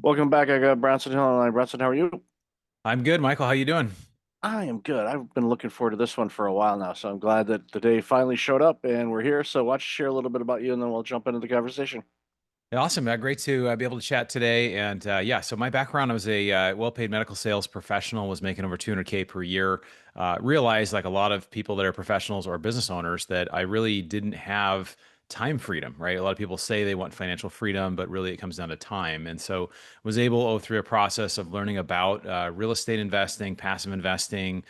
Welcome back. I got Bronson Hill on the line. Bronson, how are you? I'm good, Michael. How you doing? I am good. I've been looking forward to this one for a while now, so I'm glad that the day finally showed up and we're here. So why don't you share a little bit about you and then we'll jump into the conversation. Yeah, awesome. Great to be able to chat today. And yeah, so my background, I was a well-paid medical sales professional, was making over 200K per year. Realized, like a lot of people that are professionals or business owners, that I really didn't have time freedom, right? A lot of people say they want financial freedom, but really it comes down to time. And so was able, through a process of learning about real estate investing, passive investing,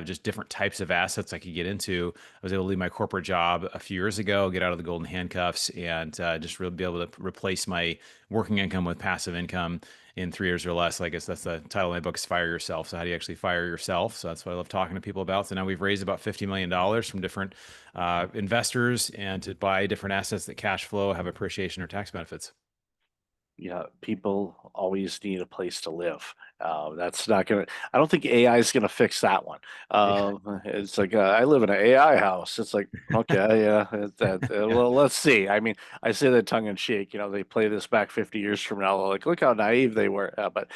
just different types of assets I could get into. I was able to leave my corporate job a few years ago, get out of the golden handcuffs, and just really be able to replace my working income with passive income in 3 years or less. I guess that's the title of my book is Fire Yourself. So how do you actually fire yourself? So that's what I love talking to people about. So now we've raised about $50 million from different investors and to buy different assets that cash flow, have appreciation or tax benefits. Yeah, people always need a place to live. That's not gonna, I don't think AI is gonna fix that one. Yeah. It's like, I live in an AI house. It's like, okay, yeah, Yeah. well, let's see. I mean, I say that tongue in cheek, they play this back 50 years from now. Like, look how naive they were. But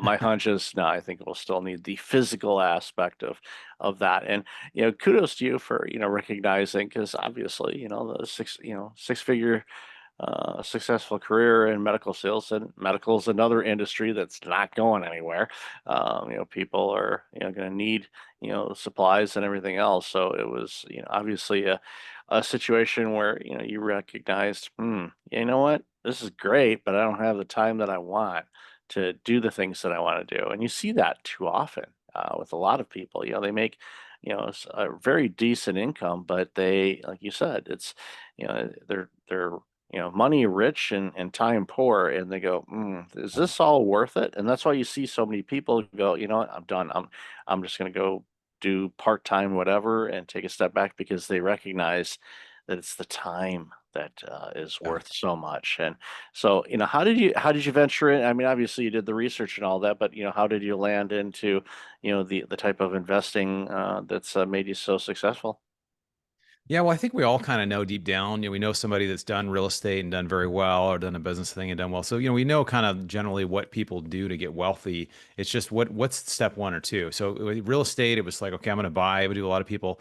my hunch is, no, I think we'll still need the physical aspect of that. And, kudos to you for, recognizing, because obviously, the six figure successful career in medical sales, and medical is another industry that's not going anywhere. People are going to need supplies and everything else. So it was obviously a situation where you recognized, you know what, this is great, but I don't have the time that I want to do the things that I want to do, and you see that too often with a lot of people. They make a very decent income, but they, like you said, it's they're money rich and time poor, and they go, is this all worth it? And that's why you see so many people go, you know what, I'm done. I'm just going to go do part-time whatever and take a step back because they recognize that it's the time that is Yeah. worth so much. And so, how did you venture in? I mean, obviously you did the research and all that, but how did you land into, the type of investing that's made you so successful? Yeah, well, I think we all kind of know deep down, we know somebody that's done real estate and done very well, or done a business thing and done well. So, we know kind of generally what people do to get wealthy. It's just what's step one or two. So with real estate, it was like, okay, I'm going to buy. I would do a lot of people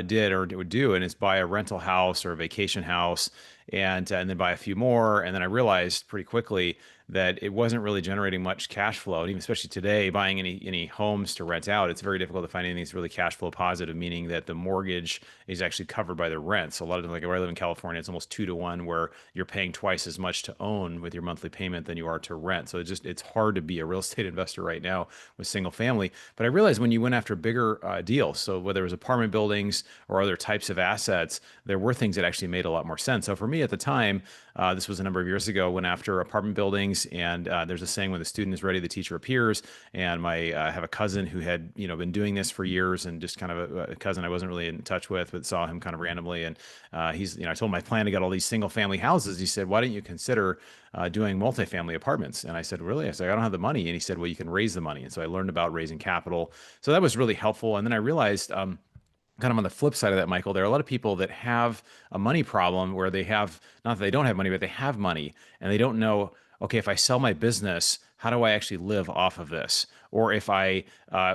did or would do, and it's buy a rental house or a vacation house, and then buy a few more. And then I realized pretty quickly that it wasn't really generating much cash flow. And even especially today, buying any homes to rent out, it's very difficult to find anything that's really cash flow positive, meaning that the mortgage is actually covered by the rent. So a lot of them, like where I live in California, it's almost 2 to 1 where you're paying twice as much to own with your monthly payment than you are to rent. So it's hard to be a real estate investor right now with single family. But I realized when you went after bigger deals, so whether it was apartment buildings or other types of assets, there were things that actually made a lot more sense. So for me at the time, this was a number of years ago, went after apartment buildings, and there's a saying: when the student is ready, the teacher appears. And I have a cousin who had been doing this for years, and just kind of a cousin I wasn't really in touch with, but saw him kind of randomly, and he's I told him I plan to get all these single family houses. He said, "Why don't you consider doing multifamily apartments?" And I said, "Really?" I said, "I don't have the money." And he said, "Well, you can raise the money." And so I learned about raising capital. So that was really helpful. And then I realized. Kind of on the flip side of that, Michael, there are a lot of people that have a money problem where they have, not that they don't have money, but they have money and they don't know, okay, if I sell my business, how do I actually live off of this? Or if I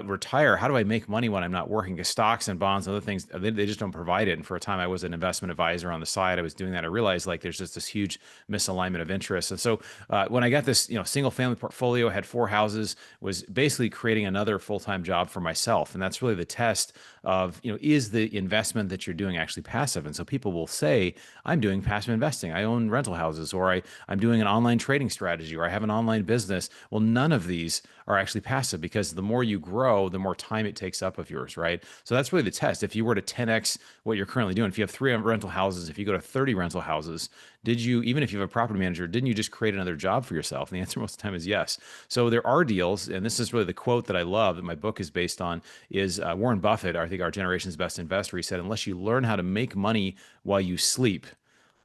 retire, how do I make money when I'm not working? Because stocks and bonds and other things, they just don't provide it. And for a time, I was an investment advisor on the side. I was doing that. I realized like there's just this huge misalignment of interests. And so when I got this, single family portfolio, had 4 houses, was basically creating another full-time job for myself. And that's really the test of, is the investment that you're doing actually passive? And so people will say, I'm doing passive investing. I own rental houses, or I'm doing an online trading strategy, or I have an online business. Well, none of these are actually passive because the more you grow, the more time it takes up of yours, right? So that's really the test. If you were to 10x what you're currently doing, if you have 3 rental houses, if you go to 30 rental houses, did you, even if you have a property manager, didn't you just create another job for yourself? And the answer most of the time is yes. So there are deals, and this is really the quote that I love that my book is based on, is Warren Buffett, I think our generation's best investor. He said, unless you learn how to make money while you sleep,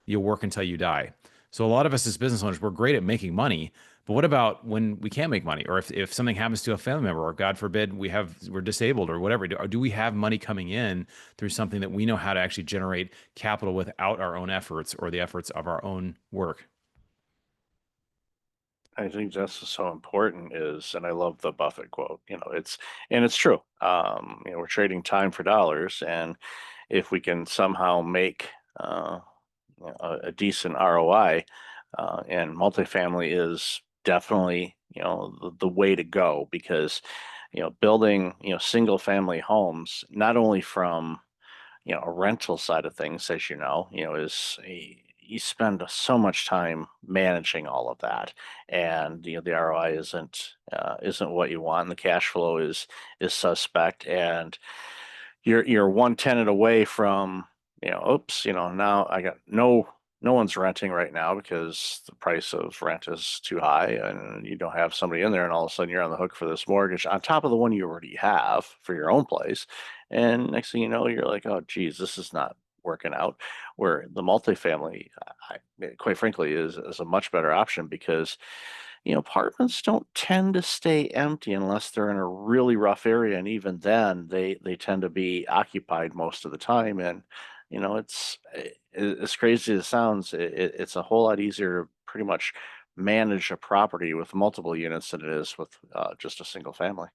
you'll work until you die. So a lot of us as business owners, we're great at making money, but what about when we can't make money, or if something happens to a family member, or God forbid we're disabled or whatever? Do we have money coming in through something that we know how to actually generate capital without our own efforts or the efforts of our own work? I think that's so important is, and I love the Buffett quote, and it's true. We're trading time for dollars, and if we can somehow make uh, a decent ROI, and multifamily is definitely, the way to go because, building, single family homes, not only from a rental side of things, as is you spend so much time managing all of that, and the ROI isn't what you want, and the cash flow is suspect, and you're one tenant away from oops, now I got no one's renting right now because the price of rent is too high and you don't have somebody in there, and all of a sudden you're on the hook for this mortgage on top of the one you already have for your own place. And next thing you know, you're like, oh geez, this is not working out. Where the multifamily, quite frankly, is a much better option because apartments don't tend to stay empty unless they're in a really rough area, and even then, they tend to be occupied most of the time. And as crazy as it sounds, it's a whole lot easier to pretty much manage a property with multiple units than it is with just a single family.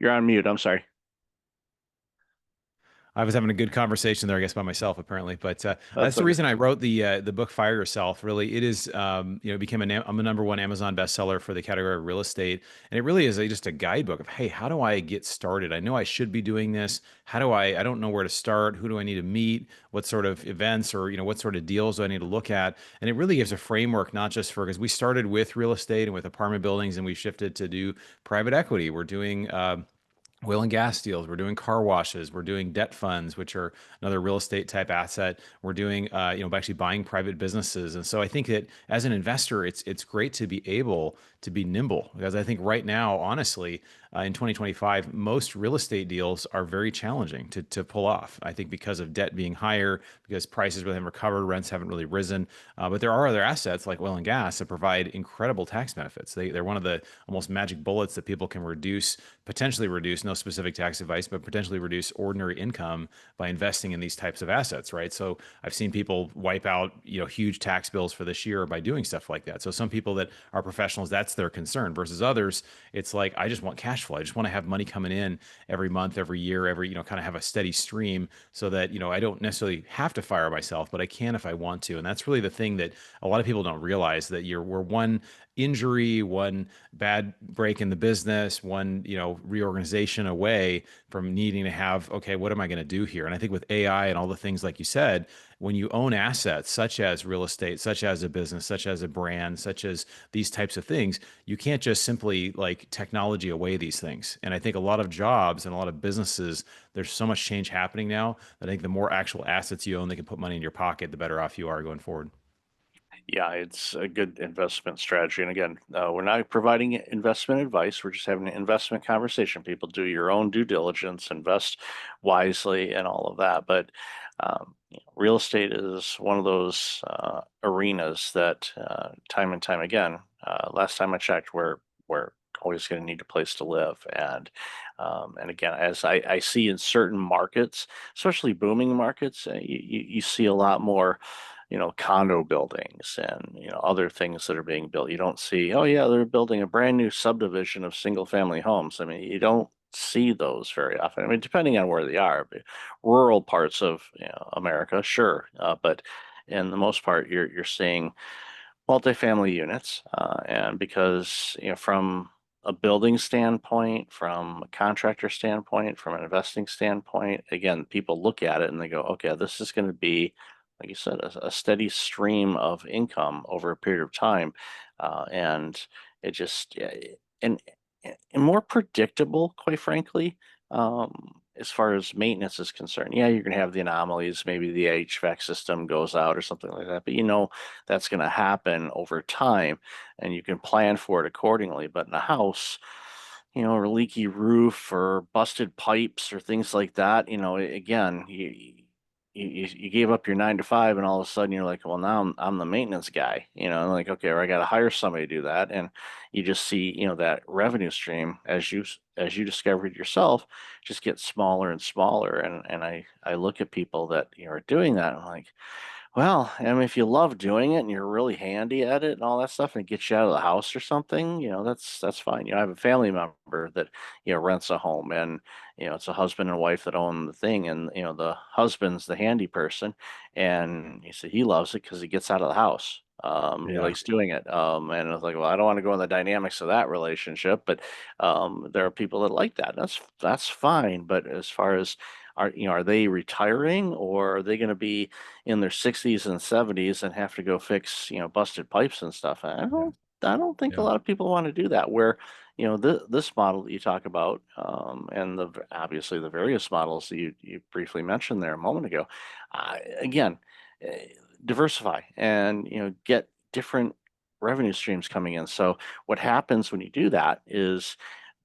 You're on mute. I'm sorry. I was having a good conversation there, I guess, by myself apparently. But that's That's the okay. reason I wrote the book Fire Yourself. Really, it is it became I'm a number one Amazon bestseller for the category of real estate, and it really is just a guidebook of hey, how do I get started? I know I should be doing this. How do I? I don't know where to start. Who do I need to meet? What sort of events or what sort of deals do I need to look at? And it really gives a framework, not just for because we started with real estate and with apartment buildings, and we shifted to do private equity. We're doing. Oil and gas deals. We're doing car washes. We're doing debt funds, which are another real estate type asset. We're doing, actually buying private businesses. And so I think that as an investor, it's great to be able to be nimble because I think right now, honestly, in 2025, most real estate deals are very challenging to pull off. I think because of debt being higher, because prices really haven't recovered, rents haven't really risen. But there are other assets like oil and gas that provide incredible tax benefits. They're one of the almost magic bullets that people can potentially reduce, no specific tax advice, but potentially reduce ordinary income by investing in these types of assets, right? So I've seen people wipe out, huge tax bills for this year by doing stuff like that. So some people that are professionals, that's their concern versus others. It's like, I just want cash flow. I just want to have money coming in every month, every year, kind of have a steady stream so that, I don't necessarily have to fire myself, but I can if I want to. And that's really the thing that a lot of people don't realize that we're one injury, one bad break in the business, one, reorganization away from needing to have, okay, what am I going to do here? And I think with AI and all the things like you said, when you own assets such as real estate, such as a business, such as a brand, such as these types of things, you can't just simply like technology away these things. And I think a lot of jobs and a lot of businesses, there's so much change happening now that I think the more actual assets you own that can put money in your pocket, the better off you are going forward. Yeah, it's a good investment strategy. And again, we're not providing investment advice. We're just having an investment conversation. People do your own due diligence, invest wisely, and all of that. But real estate is one of those arenas that, time and time again, last time I checked, we're always going to need a place to live. And again, as I see in certain markets, especially booming markets, you see a lot more condo buildings and other things that are being built. You don't see, oh yeah, they're building a brand new subdivision of single family homes. I mean, you don't see those very often. I mean, depending on where they are, but rural parts of America, sure, but in the most part, you're seeing multifamily units, and because from a building standpoint, from a contractor standpoint, from an investing standpoint, again, people look at it and they go, okay, this is going to be, like you said, a steady stream of income over a period of time, and it just yeah, and and more predictable, quite frankly. As far as maintenance is concerned, yeah, you're going to have the anomalies. Maybe the HVAC system goes out or something like that, but that's going to happen over time and you can plan for it accordingly. But in a house, or a leaky roof or busted pipes or things like that, again, you gave up your 9 to 5, and all of a sudden you're like, well, now I'm the maintenance guy, and like, okay, or I got to hire somebody to do that. And you just see, that revenue stream, as you discovered yourself, just get smaller and smaller. And I look at people that, are doing that, and I'm like, well, I mean, if you love doing it and you're really handy at it and all that stuff, and it gets you out of the house or something, that's fine. I have a family member that, rents a home, and, it's a husband and wife that own the thing, and, the husband's the handy person, and he said he loves it because he gets out of the house. He Yeah. likes doing it. And I was like, well, I don't want to go in the dynamics of that relationship, but there are people that like that. That's fine. But as far as are they retiring, or are they going to be in their 60s and 70s and have to go fix, busted pipes and stuff? Yeah. I don't think a Yeah. lot of people want to do that. Where, this model that you talk about, and obviously the various models that you briefly mentioned there a moment ago, again, eh, diversify and, get different revenue streams coming in. So what happens when you do that is,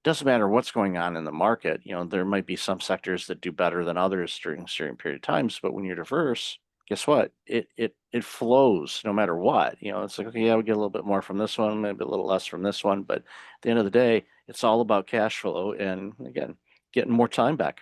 doesn't matter what's going on in the market. There might be some sectors that do better than others during certain period of times, but when you're diverse, guess what? It flows no matter what. It's like, okay, yeah, we get a little bit more from this one, maybe a little less from this one, but at the end of the day, it's all about cash flow and, again, getting more time back.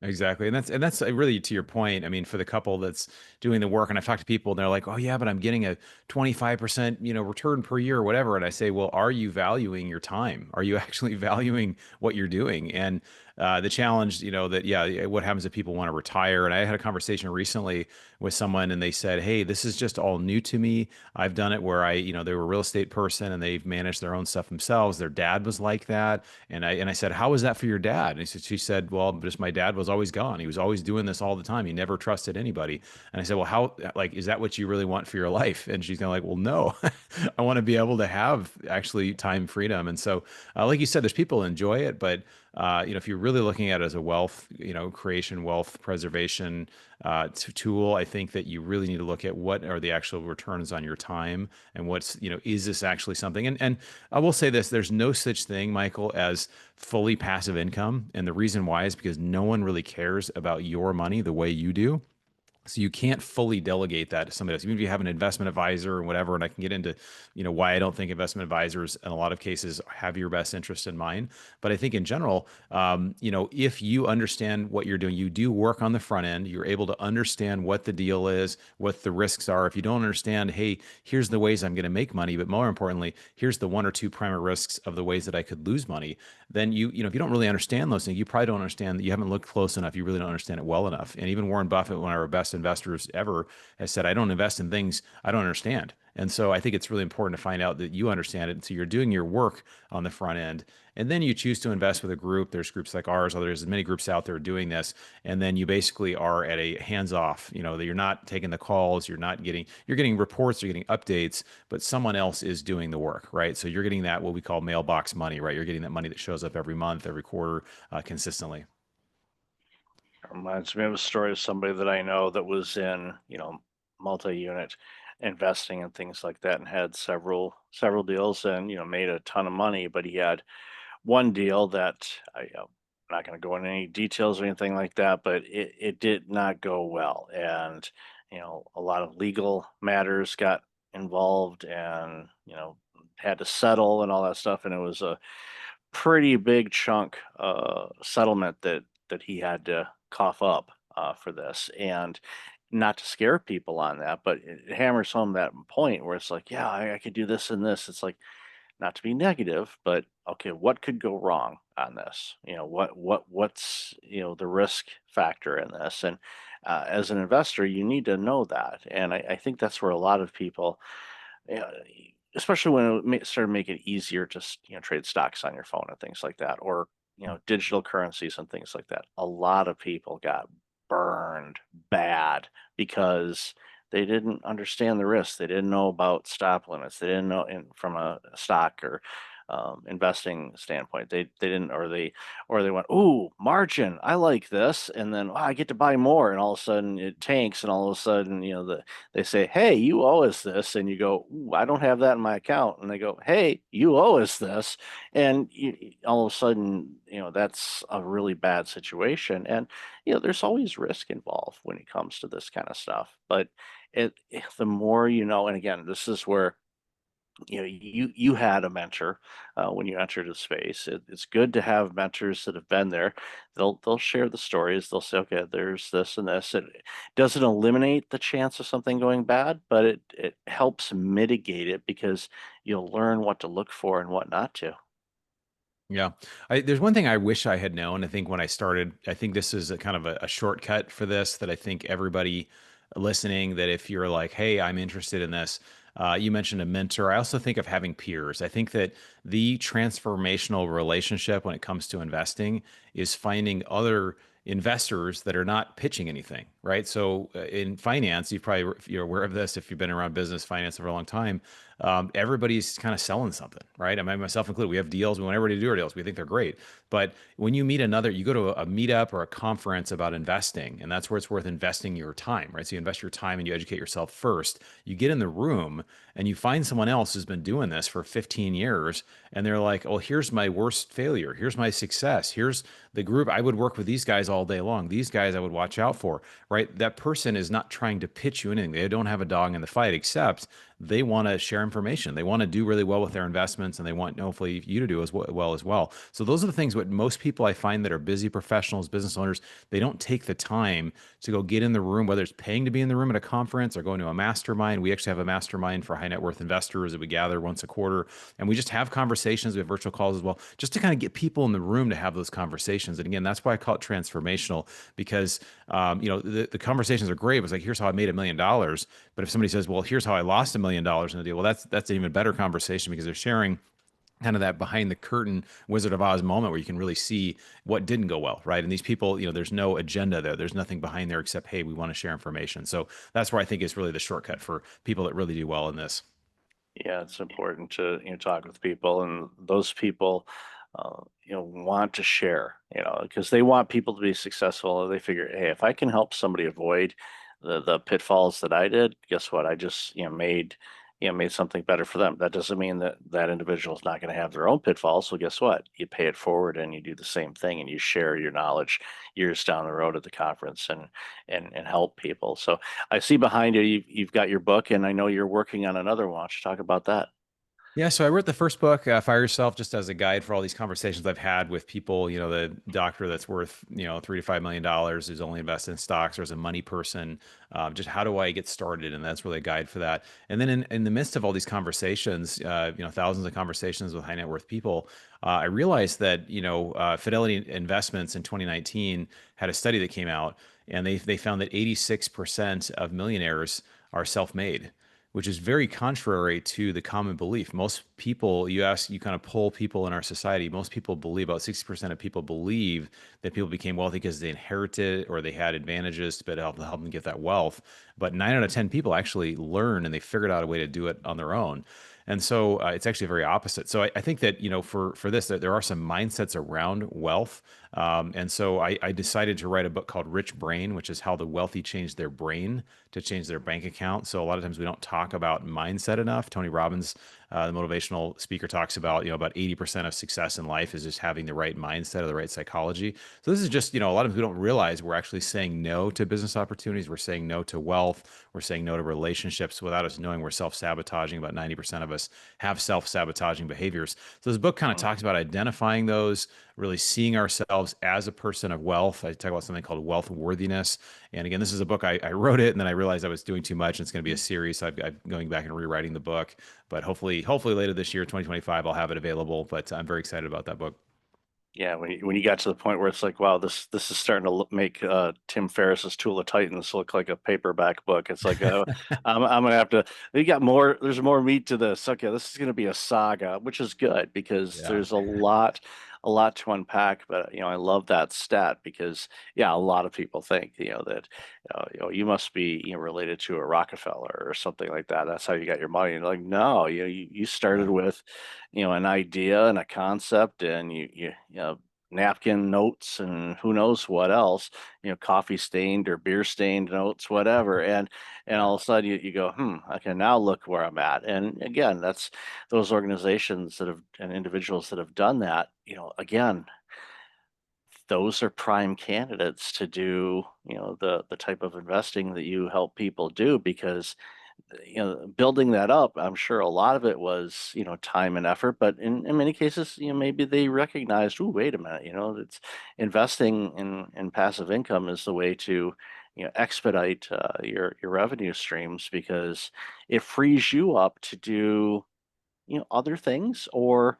Exactly. And that's really to your point. I mean, for the couple that's doing the work, and I've talked to people and they're like, "Oh yeah, but I'm getting a 25%, return per year or whatever." And I say, "Well, are you valuing your time? Are you actually valuing what you're doing?" And the challenge, that yeah, what happens if people want to retire? And I had a conversation recently with someone and they said, "Hey, this is just all new to me. I've done it where they were a real estate person and they've managed their own stuff themselves. Their dad was like that." And I said, "How was that for your dad?" And she said, "Well, just my dad was always gone. He was always doing this all the time. He never trusted anybody." And I said, "Well, how, like, is that what you really want for your life?" And she's kind of like, "Well, no, I want to be able to have actually time freedom." And so, like you said, there's people who enjoy it, but if you're really looking at it as a wealth, creation, wealth preservation tool, I think that you really need to look at what are the actual returns on your time and is this actually something? And I will say this, there's no such thing, Michael, as fully passive income. And the reason why is because no one really cares about your money the way you do. So you can't fully delegate that to somebody else. Even if you have an investment advisor or whatever, and I can get into, why I don't think investment advisors in a lot of cases have your best interest in mind. But I think in general, if you understand what you're doing, you do work on the front end, you're able to understand what the deal is, what the risks are. If you don't understand, hey, here's the ways I'm going to make money, but more importantly, here's the one or two primary risks of the ways that I could lose money, then if you don't really understand those things, you probably don't understand that you haven't looked close enough. You really don't understand it well enough. And even Warren Buffett, one of our best investors ever, has said, "I don't invest in things I don't understand." And so I think it's really important to find out that you understand it. And so you're doing your work on the front end. And then you choose to invest with a group. There's groups like ours, there's many groups out there doing this. And then you basically are at a hands off, that you're not taking the calls, you're getting reports, you're getting updates, but someone else is doing the work, right? So you're getting that, what we call mailbox money, right? You're getting that money that shows up every month, every quarter, consistently. It reminds me of a story of somebody that I know that was in, multi-unit investing and things like that, and had several deals, and, made a ton of money. But he had one deal that I'm not going to go into any details or anything like that, but it did not go well. And, a lot of legal matters got involved, and, had to settle and all that stuff. And it was a pretty big chunk settlement that he had to cough up for this. And not to scare people on that, but it hammers home that point where it's like, yeah, I could do this and this. It's like, not to be negative, but okay, what could go wrong on this? What's the risk factor in this? And as an investor, you need to know that. And I think that's where a lot of people, yeah, especially when it started making it easier to trade stocks on your phone and things like that, or digital currencies and things like that. A lot of people got burned bad because they didn't understand the risks. They didn't know about stop limits. They didn't know from a stock or investing standpoint. They didn't, or they went, ooh, margin, I like this, and then I get to buy more, and all of a sudden it tanks, and all of a sudden, they say, hey, you owe us this, and you go, ooh, I don't have that in my account, and they go, hey, you owe us this, and all of a sudden, that's a really bad situation, and there's always risk involved when it comes to this kind of stuff, but the more you know, and again, this is where you had a mentor when you entered the space. It's good to have mentors that have been there. They'll share the stories. They'll say, okay, there's this and this. It doesn't eliminate the chance of something going bad, but it helps mitigate it because you'll learn what to look for and what not to. Yeah. There's one thing I wish I had known. I think when I started, I think this is a kind of a shortcut for this that I think everybody listening, that if you're like, hey, I'm interested in this, you mentioned a mentor. I also think of having peers. I think that the transformational relationship when it comes to investing is finding other investors that are not pitching anything, right? So in finance, you're aware of this if you've been around business finance for a long time. Everybody's kind of selling something, right? I mean, myself included, we have deals. We want everybody to do our deals. We think they're great. But when you meet another, you go to a meetup or a conference about investing, and that's where it's worth investing your time, right? So you invest your time and you educate yourself first. You get in the room and you find someone else who's been doing this for 15 years, and they're like, oh, here's my worst failure. Here's my success. Here's the group. I would work with these guys all day long. These guys I would watch out for, right? That person is not trying to pitch you anything. They don't have a dog in the fight, except they want to share information. They want to do really well with their investments, and they want hopefully you to do as well. So those are the things what most people I find that are busy professionals, business owners, they don't take the time to go get in the room, whether it's paying to be in the room at a conference or going to a mastermind. We actually have a mastermind for high net worth investors that we gather once a quarter, and we just have conversations. We have virtual calls as well, just to kind of get people in the room to have those conversations. And again, that's why I call it transformational, because the conversations are great. It was like, here's how I made $1 million. But if somebody says, well, here's how I lost $1 million in the deal, well, that's an even better conversation because they're sharing kind of that behind the curtain Wizard of Oz moment where you can really see what didn't go well, right? And these people, there's no agenda there. There's nothing behind there except, hey, we want to share information. So that's where I think is really the shortcut for people that really do well in this. Yeah, it's important to talk with people, and those people want to share, because they want people to be successful. They figure, hey, if I can help somebody avoid the pitfalls that I did, guess what? I just made something better for them. That doesn't mean that that individual is not going to have their own pitfalls. So guess what? You pay it forward and you do the same thing, and you share your knowledge years down the road at the conference, and help people. So I see behind you, you've got your book, and I know you're working on another one. Why don't you talk about that? Yeah, so I wrote the first book, Fire Yourself, just as a guide for all these conversations I've had with people. The doctor that's worth, $3 to $5 million who's only invested in stocks, or as a money person. Just how do I get started? And that's really a guide for that. And then in the midst of all these conversations, thousands of conversations with high net worth people, I realized that, Fidelity Investments in 2019 had a study that came out, and they found that 86% of millionaires are self-made, which is very contrary to the common belief. Most people, you kind of poll people in our society, most people believe, about 60% of people believe that people became wealthy because they inherited or they had advantages to help them get that wealth. But 9 out of 10 people actually learn and they figured out a way to do it on their own. And so it's actually very opposite. So I think that, for this, that there are some mindsets around wealth. And so I decided to write a book called Rich Brain, which is how the wealthy change their brain to change their bank account. So a lot of times we don't talk about mindset enough. Tony Robbins, the motivational speaker, talks about, about 80% of success in life is just having the right mindset or the right psychology. So this is just, a lot of people don't realize we're actually saying no to business opportunities. We're saying no to wealth. We're saying no to relationships without us knowing we're self-sabotaging. About 90% of us have self-sabotaging behaviors. So this book kind of Mhm. talks about identifying those, really seeing ourselves as a person of wealth. I talk about something called wealth worthiness. And again, this is a book, I wrote it and then I realized I was doing too much. And it's going to be a series. So I'm going back and rewriting the book. But hopefully later this year, 2025, I'll have it available. But I'm very excited about that book. Yeah, when you got to the point where it's like, wow, this is starting to make Tim Ferriss's Tool of Titans look like a paperback book. It's like, I'm gonna have to. We got more. There's more meat to this. Okay, this is gonna be a saga, which is good because Yeah. there's a lot a lot to unpack, but I love that stat because yeah, a lot of people think that you must be related to a Rockefeller or something like that. That's how you got your money. And like, no, you started Yeah. with an idea and a concept, and napkin notes and who knows what else, coffee stained or beer stained notes, whatever, and Yeah. all of a sudden you go, okay, now look where I'm at. And again, that's those organizations that have and individuals that have done that, again, those are prime candidates to do, the type of investing that you help people do because building that up, I'm sure a lot of it was, time and effort, but in many cases, maybe they recognized, oh, wait a minute, it's investing in passive income is the way to, expedite your revenue streams because it frees you up to do, other things or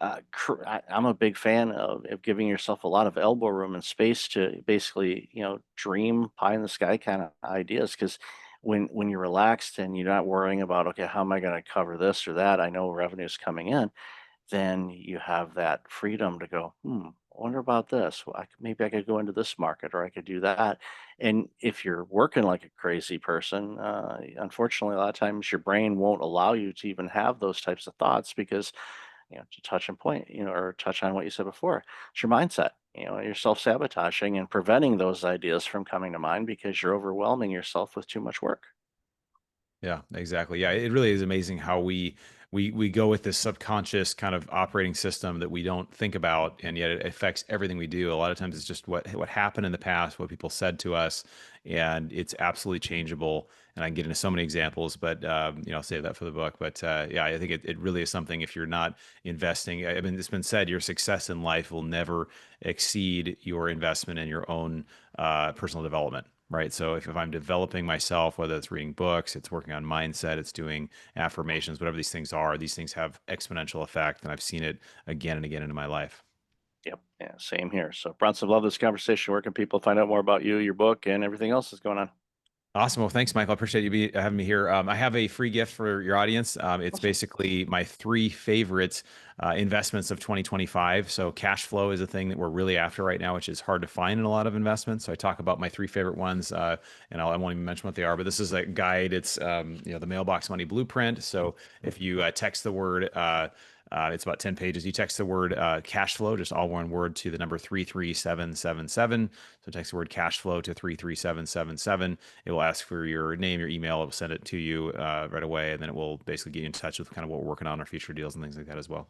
I'm a big fan of giving yourself a lot of elbow room and space to basically, dream pie in the sky kind of ideas. Because when you're relaxed and you're not worrying about, okay, how am I going to cover this or that? I know revenue's coming in. Then you have that freedom to go, I wonder about this. Well, maybe I could go into this market or I could do that. And if you're working like a crazy person, unfortunately, a lot of times your brain won't allow you to even have those types of thoughts because to touch and point, or touch on what you said before. It's your mindset. You're self-sabotaging and preventing those ideas from coming to mind because you're overwhelming yourself with too much work. Yeah, exactly. Yeah, it really is amazing how we go with this subconscious kind of operating system that we don't think about, and yet it affects everything we do. A lot of times, it's just what happened in the past, what people said to us, and it's absolutely changeable. And I can get into so many examples, but I'll save that for the book. But yeah, I think it really is something. If you're not investing, I mean, it's been said, your success in life will never exceed your investment in your own personal development. Right. So if I'm developing myself, whether it's reading books, it's working on mindset, it's doing affirmations, whatever these things are, these things have exponential effect. And I've seen it again and again in my life. Yep. Yeah. Same here. So, Bronson, love this conversation. Where can people find out more about you, your book, and everything else that's going on? Awesome. Well, thanks, Michael. I appreciate having me here. I have a free gift for your audience. It's Awesome. basically my three favorite investments of 2025. So, cash flow is a thing that we're really after right now, which is hard to find in a lot of investments. So, I talk about my three favorite ones, and I won't even mention what they are. But this is a guide. It's the Mailbox Money Blueprint. So, if you text the word it's about 10 pages. You text the word cash flow, just all one word, to the number 33777. So text the word cash flow to 33777. It will ask for your name, your email. It will send it to you right away. And then it will basically get you in touch with kind of what we're working on, our future deals and things like that as well.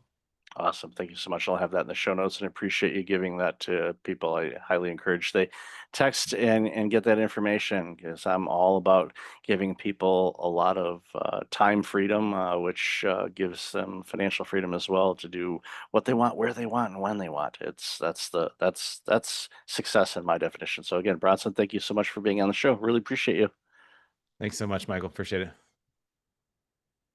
Awesome. Thank you so much. I'll have that in the show notes and appreciate you giving that to people. I highly encourage they text and get that information because I'm all about giving people a lot of time freedom, which gives them financial freedom as well to do what they want, where they want, and when they want. That's success in my definition. So again, Bronson, thank you so much for being on the show. Really appreciate you. Thanks so much, Michael. Appreciate it.